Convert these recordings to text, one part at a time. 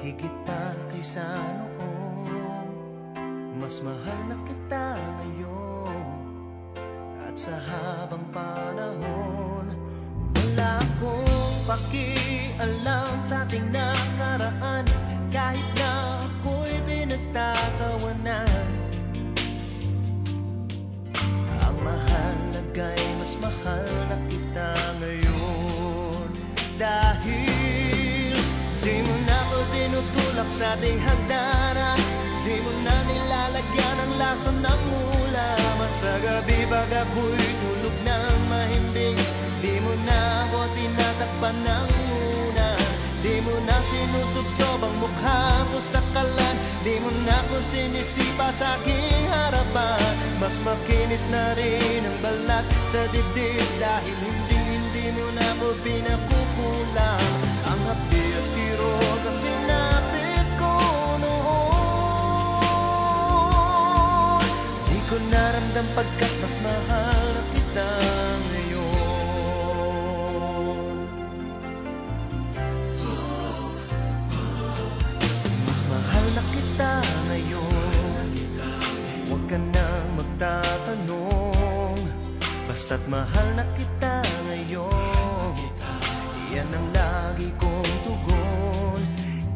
higit pa kaysa noon. Mas mahal na kita ngayon, at sa habang panahon. Wala akong pakialam sa ating nakaraan, kahit na ako'y pinagtatawanan. Ang mahalaga'y mas mahal na kita ngayon, dahil di mo na ako tinutulak sa ating hagdanan. Di mo na nilalagyan ang lason ng ulam, at sa gabi pag ako'y tulog ng mahimbing, di mo na ako tinatakpan ng muna. Di mo na sinusubsob ang mukha ko sa kalan, di mo na ako sinisipa sa aking harapan. Mas makinis na rin ang balat sa dibdib, dahil hindi mo na ako pinakukulang. Ang hapdi at kirot na sinapit ko noon, di ko naramdam pagkat mas mahal na kita ngayon. Mas mahal na kita ngayon, huwag ka nang magtatanong, basta't mahal na kita ngayon. Yan ang lagi kong tugon,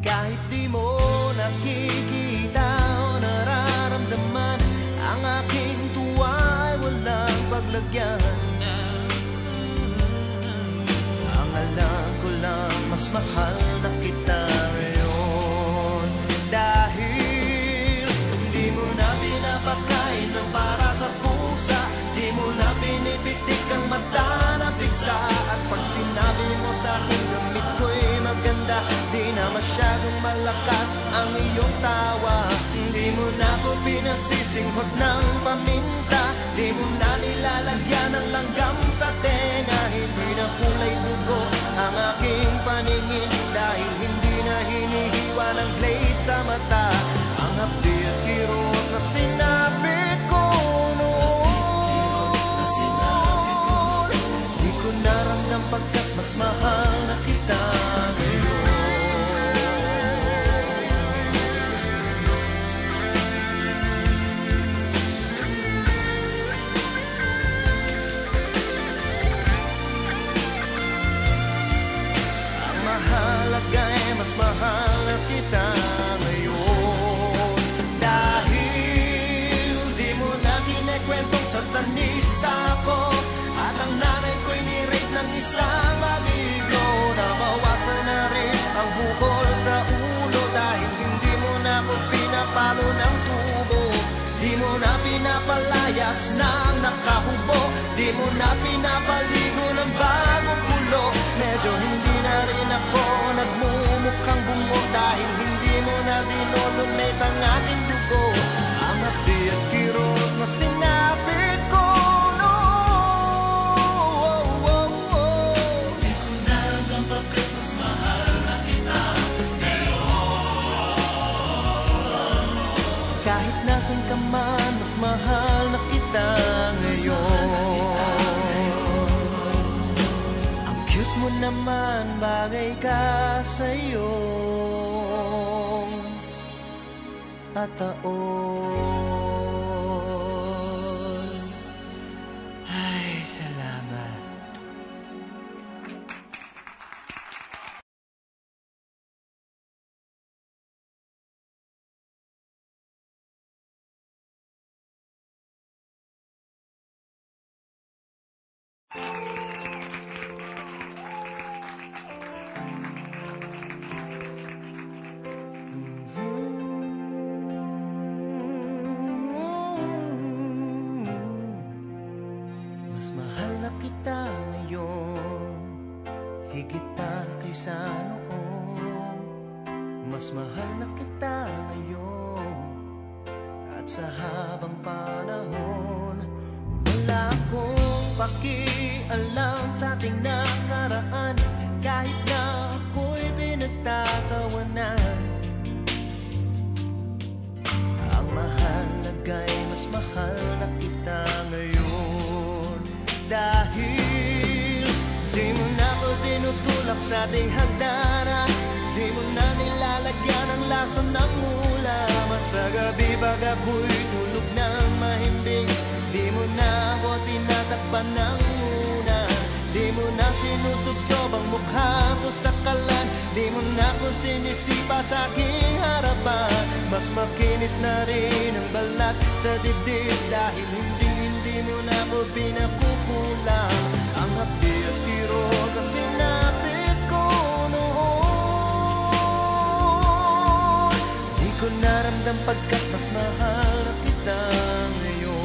kahit di mo nakikita o nararamdaman. Ang aking tuwa ay walang paglagyan. Ang alam ko lang, mas mahal na kita ngayon, dahil di mo na pinapakain ng para sa pusa, di mo na pinipitik ang mata na piksa. At pag sinabi mo sa akin gamit ko'y maganda, di na masyadong malakas ang iyong tawa. Di mo na ako pinasisinghot ng paminta, di mo na nilalagyan ng langgam sa tenga. Hindi na kulay dugo ang aking paningin, dahil hindi na hinihiwa ng blade sa mata. Ang hapdi at kirot na sinapit ko noon, di ko naramdam pagkat mas mahal na kita ngayon. Ang mahalaga'y mas mahal na kita ngayon, dahil di mo na kinikwentong satanista ako, at ang nanay ko'y ni-rape ng isang maligno. Nabawasan na rin ang bukol sa ulo, dahil hindi mo na ako pinapalo ng tubo. Di mo na pinapalayas ng nakahubo, di mo na pinapaligo ng bagong kulo. Medyo hindi na rin ako nagmumukhang bungo, dahil hindi mo na dinodonate ang aking dugo. Ang hapdi at kirot na sinapit ko noon, di ko na alam bakit mas mahal na kita ngayon. Kahit nasan ka man, mas mahal na kita ngayon. Ang cute mo naman, bagay ka sa'yo at taon. Ay, salamat. Mas mahal na kita ngayon, higit pa kaysa noon. Mas mahal na kita ngayon, at sa habang panahon. Wala akong pakialam sa ating nakaraan, kahit na ako'y pinagtatawanan. Ang mahalaga'y mas mahal na kita ngayon, dahil di mo na ako tinutulak sa ating hagdanan. Di mo na nilalagyan nilalagyan ng lason ng ulam. At sa gabi pag ako'y tulog ng mahimbing, di mo na ako tinatakpan ng una. Di mo na sinusubsob ang mukha ko sa kalan, di mo na ako sinisipa sa aking harapan. Mas makinis na rin ang balat sa dibdib, dahil hindi mo na ako pinakukulang. Ang hapdi at kirot na sinapit ko noon, di ko naramdam pagkat mas mahal na kita ngayon.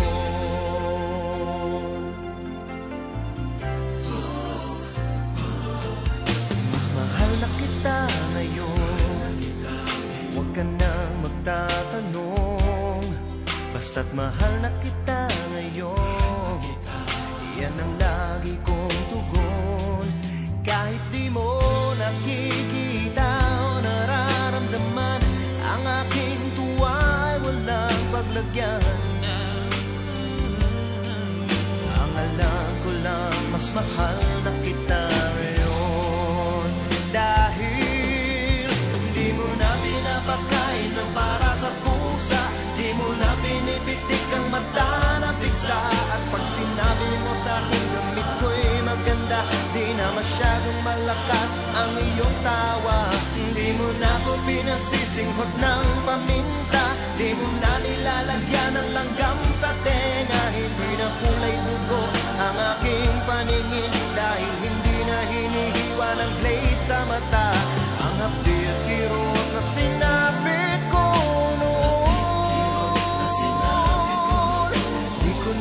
Mas mahal na kita ngayon, huwag ka nang magtatanong, basta't mahal na kita ngayon. Yan ang lagi kong tugon. Kahit di mo nakikita o nararamdaman, ang aking tuwa ay walang paglagyan. Ang alam ko lang, mas mahal na kita ngayon, dahil di mo na pinapakain ng para sa pusa, di mo na pinipitik ang mata na piksa. At pag sinabi mo sa akin gamit ko'y maganda, di na masyadong malakas ang iyong tawa. Di mo na ako pinasisinghot ng paminta, di mo na nilalagyan ng langgam sa tenga. Hindi na kulay dugo ang aking paningin, dahil hindi na hinihiwa ng blade sa mata. Ang hapdi at kirot na sinapit ko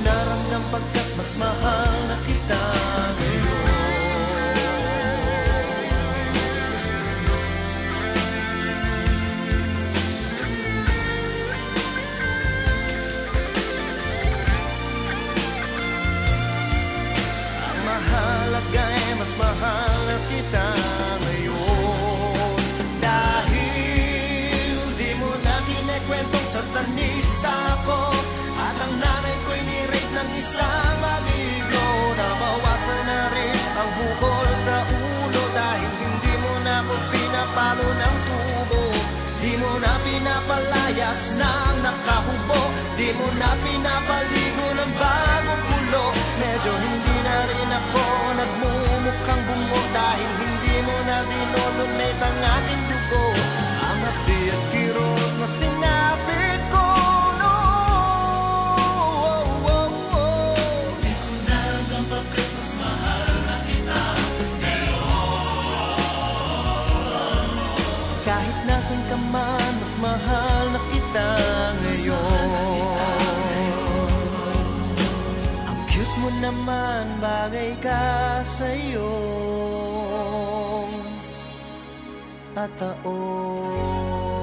naramdam pagkat mas mahal na kita ngayon. Ang mahalaga ay mas mahal na kita ngayon, dahil di mo na kinekwentong satanista ako, at ang nanay ko'y ni-rape ng isang maligno. Nabawasan na rin ang bukol sa ulo, dahil hindi mo na ako pinapalo ng tubo. Di mo na pinapalayas ng nakahubo, di mo na pinapaligo ng bagong kulo. Medyo hindi na rin ako nagmumukhang bungo, dahil hindi mo na dinodonate ang aking dugo. Ang hapdi at kirot na sinapit ko, kahit nasan ka man, mas mahal na kita ngayon. Ang cute mo naman, bagay ka sa iyong at taon.